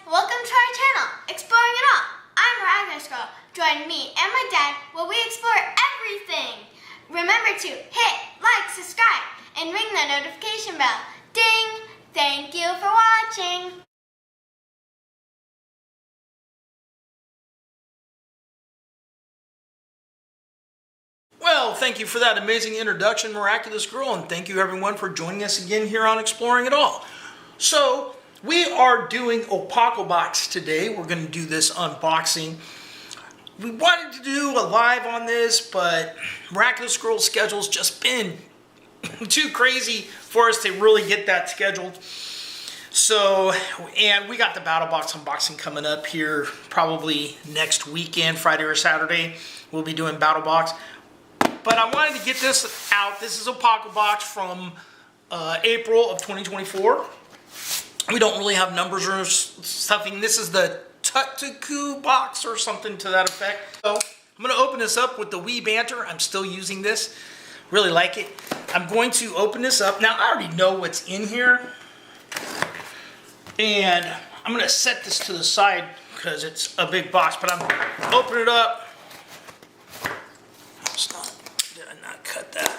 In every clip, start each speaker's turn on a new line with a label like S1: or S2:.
S1: welcome to our channel, Exploring It All. I'm Agnes Girl. Join me and my dad while we explore everything. Remember to hit like, subscribe, and ring the notification bell. Ding! Thank you for watching.
S2: Well, thank you for that amazing introduction, Miraculous Girl, and thank you everyone for joining us again here on Exploring It All. So, we are doing Apocabox today. We're going to do this unboxing. We wanted to do a live on this, but Miraculous Girl's schedule's just been too crazy for us to really get that scheduled. So, and we got the Apocabox unboxing coming up here probably next weekend, Friday or Saturday. We'll be doing Apocabox. But I wanted to get this out. This is a Apocabox from April of 2024. We don't really have numbers or stuffing. This is the Tuton box or something to that effect. So I'm going to open this up with the Wii Banter. I'm still using this. Really like it. I'm going to open this up. Now, I already know what's in here. And I'm going to set this to the side because it's a big box. But I'm going to open it up. Did I not cut that?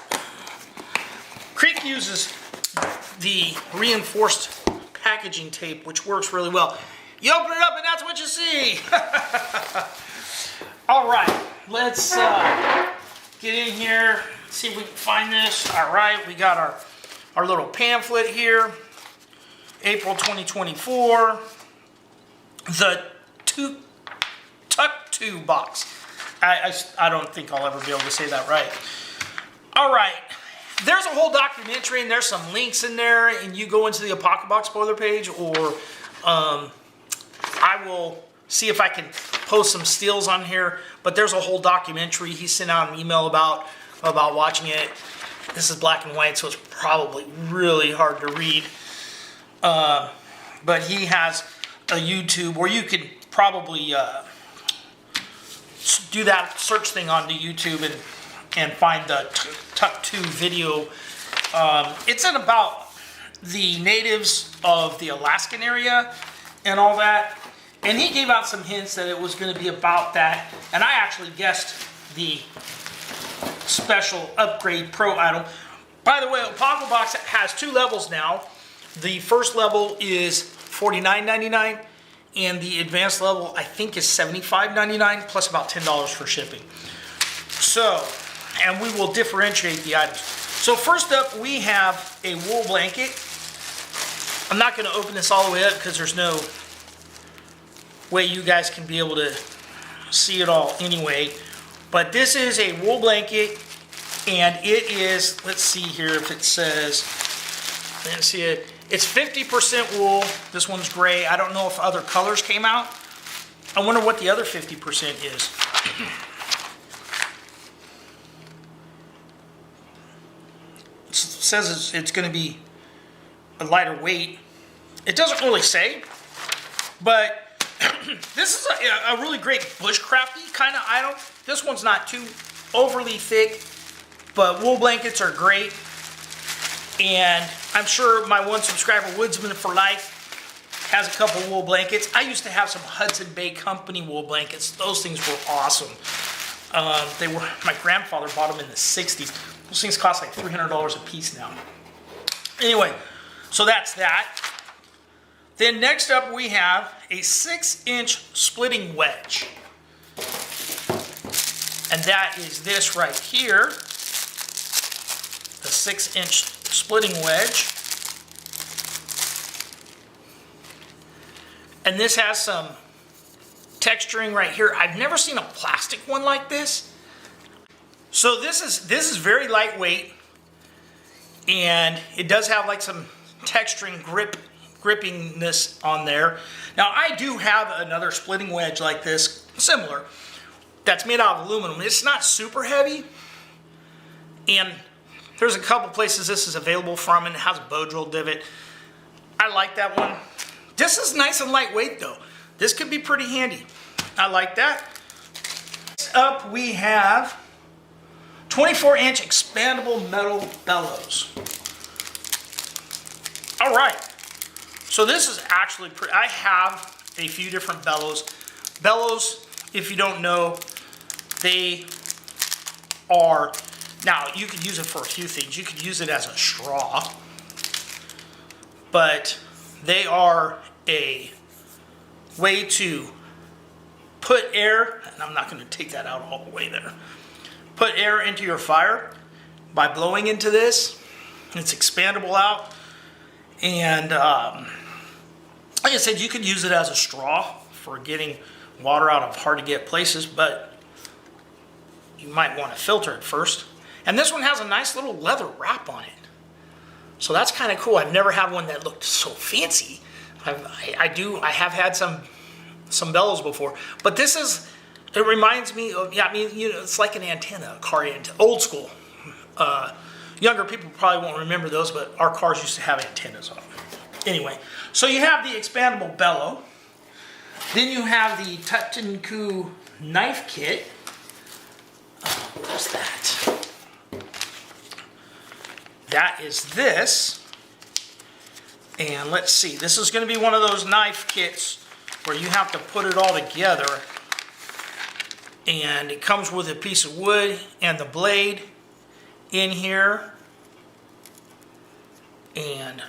S2: Creek uses the reinforced packaging tape, which works really well. You open it up and that's what you see. All right, let's get in here, see if we can find this. All right, we got our little pamphlet here. April 2024. The Tuton box. I don't think I'll ever be able to say that right. All right. There's a whole documentary and there's some links in there, and you go into the Apocabox spoiler page, or I will see if I can post some steals on here. But there's a whole documentary. He sent out an email about watching it. This is black and white, so it's probably really hard to read. But he has a YouTube where you could probably do that search thing on the YouTube and find the Tuton video. It's in about the natives of the Alaskan area and all that. And he gave out some hints that it was going to be about that. And I actually guessed the special upgrade pro item. By the way, Apocabox has 2 levels now. The first level is $49.99. And the advanced level, I think, is $75.99 plus about $10 for shipping. So, and we will differentiate the items. So first up, we have a wool blanket. I'm not going to open this all the way up because there's no way you guys can be able to see it all anyway. But this is a wool blanket, and it is, let's see here if it says, I didn't see it. It's 50% wool. This one's gray. I don't know if other colors came out. I wonder what the other 50% is. It says it's going to be a lighter weight. It doesn't really say, but this is a really great bushcrafty kind of item. This one's not too overly thick, but wool blankets are great. And I'm sure my one subscriber, Woodsman for Life, has a couple wool blankets. I used to have some Hudson Bay Company wool blankets. Those things were awesome. My grandfather bought them in the 60s. Those things cost like $300 a piece now. Anyway, so that's that. Then next up we have a 6-inch splitting wedge. And that is this right here. The 6-inch splitting wedge. And this has some texturing right here. I've never seen a plastic one like this. So this is very lightweight, and it does have like some texturing grippiness on there. Now I do have another splitting wedge like this, similar, that's made out of aluminum. It's not super heavy, and there's a couple places this is available from, and it has a bow drill divot. I like that one. This is nice and lightweight though. This could be pretty handy. I like that. Next up we have 24-inch expandable metal bellows. All right. So this is actually pretty. I have a few different bellows. Bellows, if you don't know, they are, now you could use it for a few things. You could use it as a straw, but they are a way to put air, and I'm not going to take that out all the way there, put air into your fire by blowing into this. It's expandable out, and like I said, you could use it as a straw for getting water out of hard to get places, but you might want to filter it first. And this one has a nice little leather wrap on it, so that's kind of cool. I've never had one that looked so fancy. I have had some bellows before, but this is, it reminds me of, yeah, I mean, you know, it's like an antenna, a car antenna, old school. Younger people probably won't remember those, but our cars used to have antennas on them. Anyway, so you have the expandable bellow. Then you have the Tuton Knife Kit. What's that? That is this. And let's see, this is going to be one of those knife kits where you have to put it all together. And it comes with a piece of wood and the blade in here. And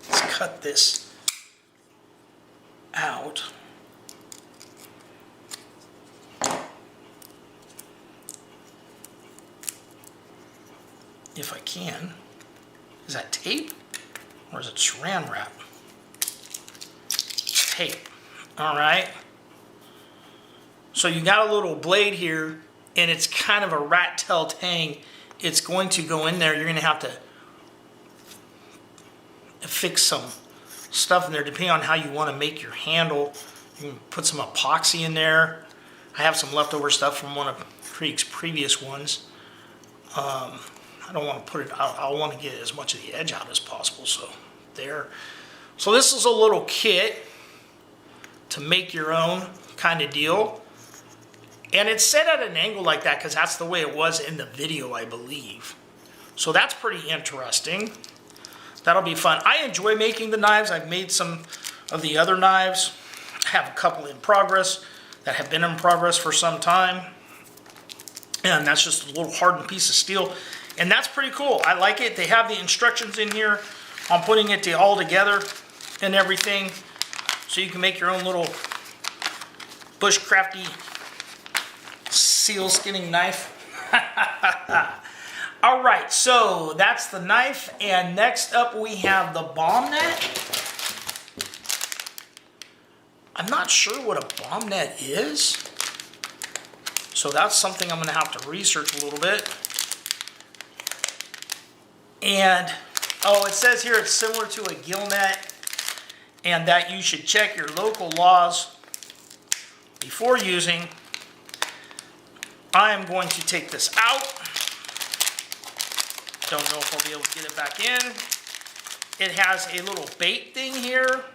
S2: let's cut this out. If I can. Is that tape? Or is it saran wrap? Tape. Alright. So you got a little blade here, and it's kind of a rat tail tang. It's going to go in there. You're going to have to fix some stuff in there depending on how you want to make your handle. You can put some epoxy in there. I have some leftover stuff from one of Creek's previous ones. I don't want to put it out. I want to get as much of the edge out as possible. So there. So this is a little kit to make your own kind of deal. And it's set at an angle like that because that's the way it was in the video, I believe. So that's pretty interesting. That'll be fun. I enjoy making the knives. I've made some of the other knives. I have a couple in progress that have been in progress for some time. And that's just a little hardened piece of steel. And that's pretty cool. I like it. They have the instructions in here on putting it all together and everything. So you can make your own little bushcrafty seal skinning knife. All right, so that's the knife, and next up we have the Bombnet. I'm not sure what a Bombnet is, so that's something I'm going to have to research a little bit. And oh, it says here it's similar to a gill net, and that you should check your local laws before using. I am going to take this out. Don't know if I'll be able to get it back in. It has a little bait thing here.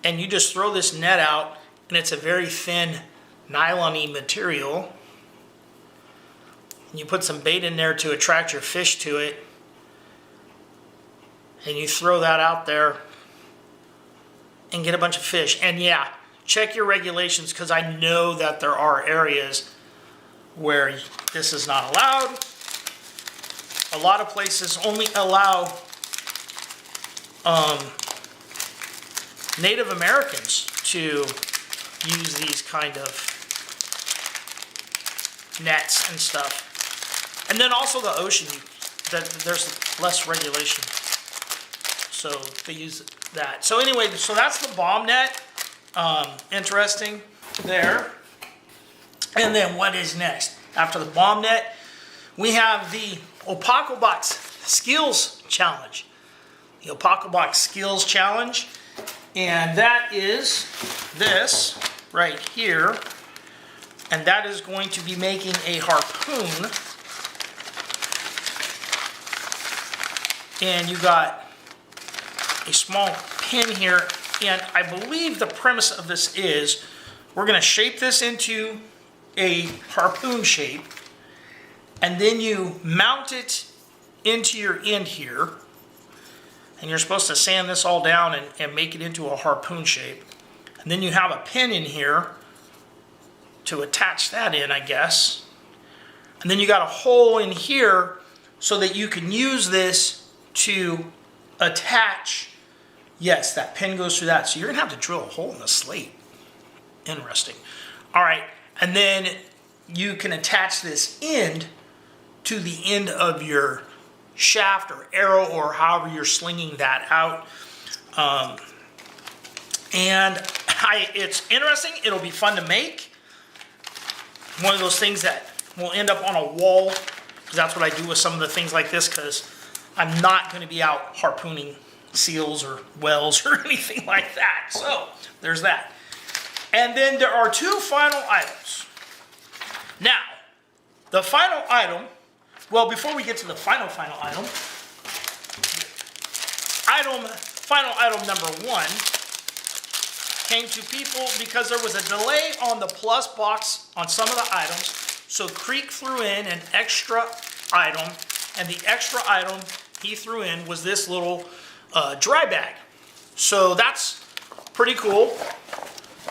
S2: And you just throw this net out, and it's a very thin nylon-y material. And you put some bait in there to attract your fish to it. And you throw that out there and get a bunch of fish. And yeah, check your regulations, because I know that there are areas where this is not allowed. A lot of places only allow Native Americans to use these kind of nets and stuff. And then also the ocean, there's less regulation. So they use that. So anyway, so that's the Bombnet. Interesting there. And then what is next? After the Bombnet, we have the Apocabox Skills Challenge. The Apocabox Skills Challenge. And that is this right here. And that is going to be making a harpoon. And you got a small pin here. And I believe the premise of this is we're going to shape this into a harpoon shape, and then you mount it into your end here, And you're supposed to sand this all down and make it into a harpoon shape. And then you have a pin in here to attach that in, I guess. And then you got a hole in here so that you can use this to attach. Yes, that pin goes through that. So you're gonna have to drill a hole in the slate. Interesting. All right, and then you can attach this end to the end of your shaft or arrow or however you're slinging that out. It's interesting. It'll be fun to make. One of those things that will end up on a wall, because that's what I do with some of the things like this, because I'm not going to be out harpooning seals or whales or anything like that. So there's that. And then there are two final items. Now, the final item, well, before we get to the final item, final item number one came to people because there was a delay on the plus box on some of the items. So Creek threw in an extra item, and the extra item he threw in was this little dry bag. So that's pretty cool.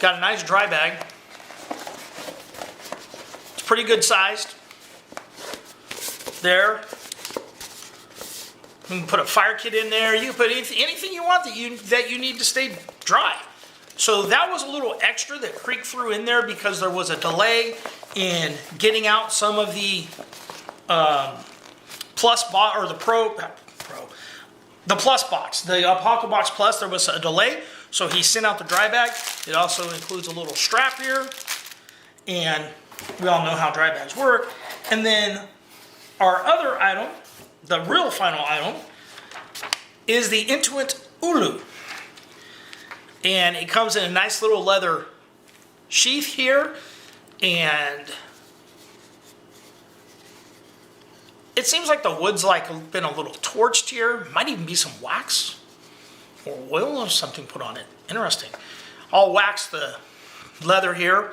S2: Got a nice dry bag. It's pretty good sized. There. You can put a fire kit in there. You can put anything you want that you need to stay dry. So that was a little extra that Creek threw in there because there was a delay in getting out some of the plus box or the plus box, the Apocabox Plus. There was a delay, so he sent out the dry bag. It also includes a little strap here, and we all know how dry bags work. And then our other item, the real final item, is the Intuit Ulu. And it comes in a nice little leather sheath here, and it seems like the wood's been a little torched here. Might even be some wax or oil or something put on it. Interesting. I'll wax the leather here.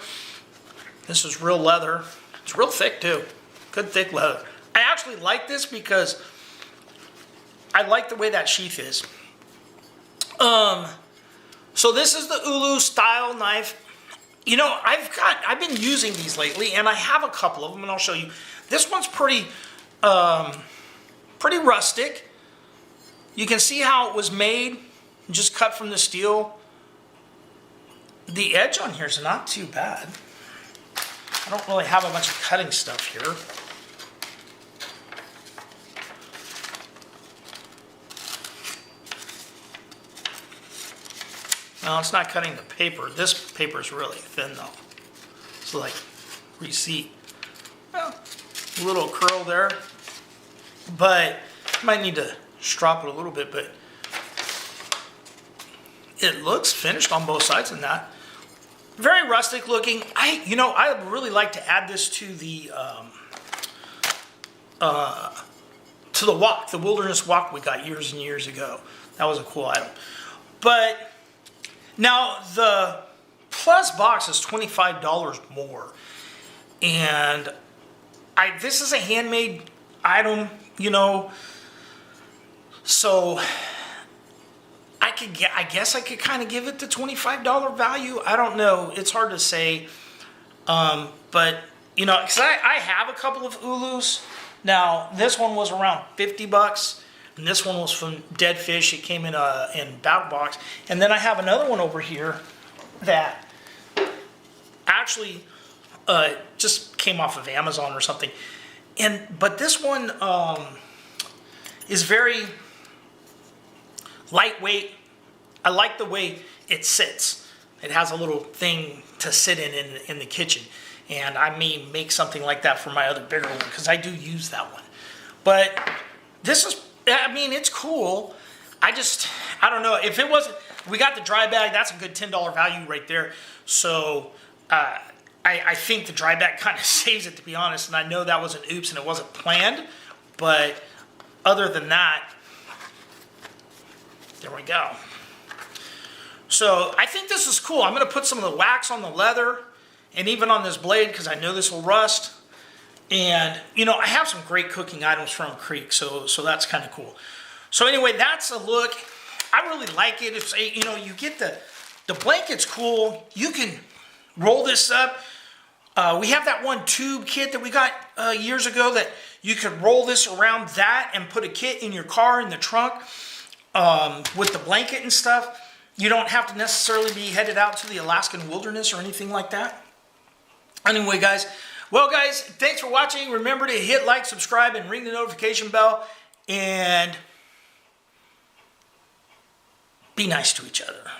S2: This is real leather. It's real thick too. Good thick leather. I actually like this because I like the way that sheath is. So this is the Ulu style knife. You know, I've been using these lately, and I have a couple of them, and I'll show you. This one's pretty rustic. You can see how it was made, just cut from the steel. The edge on here is not too bad. I don't really have a bunch of cutting stuff here. No, it's not cutting the paper. This paper is really thin though. It's like receipt. Well, a little curl there. But you might need to strop it a little bit, but it looks finished on both sides in that. Very rustic looking. I would really like to add this to the walk, the wilderness walk we got years and years ago. That was a cool item. But now the plus box is $25 more, and this is a handmade item, so I guess I could kind of give it the $25 value. I don't know. It's hard to say. But, because I have a couple of Ulus. Now, this one was around 50 bucks. And this one was from Dead Fish. It came in Battle Box. And then I have another one over here that actually just came off of Amazon or something. But this one is very lightweight. I like the way it sits. It has a little thing to sit in the kitchen. And I may make something like that for my other bigger one, because I do use that one. But this is, it's cool. I don't know. If it wasn't, we got the dry bag, that's a good $10 value right there. So I think the dry bag kind of saves it, to be honest. And I know that was an oops and it wasn't planned. But other than that, there we go. So I think this is cool. I'm going to put some of the wax on the leather and even on this blade, because I know this will rust. And, I have some great cooking items from Creek, so that's kind of cool. So anyway, that's a look. I really like it. It's a, you know, you get the blanket's cool. You can roll this up. We have that one tube kit that we got years ago that you could roll this around that and put a kit in your car in the trunk with the blanket and stuff. You don't have to necessarily be headed out to the Alaskan wilderness or anything like that. Anyway, guys. Well, guys, thanks for watching. Remember to hit like, subscribe, and ring the notification bell. And be nice to each other.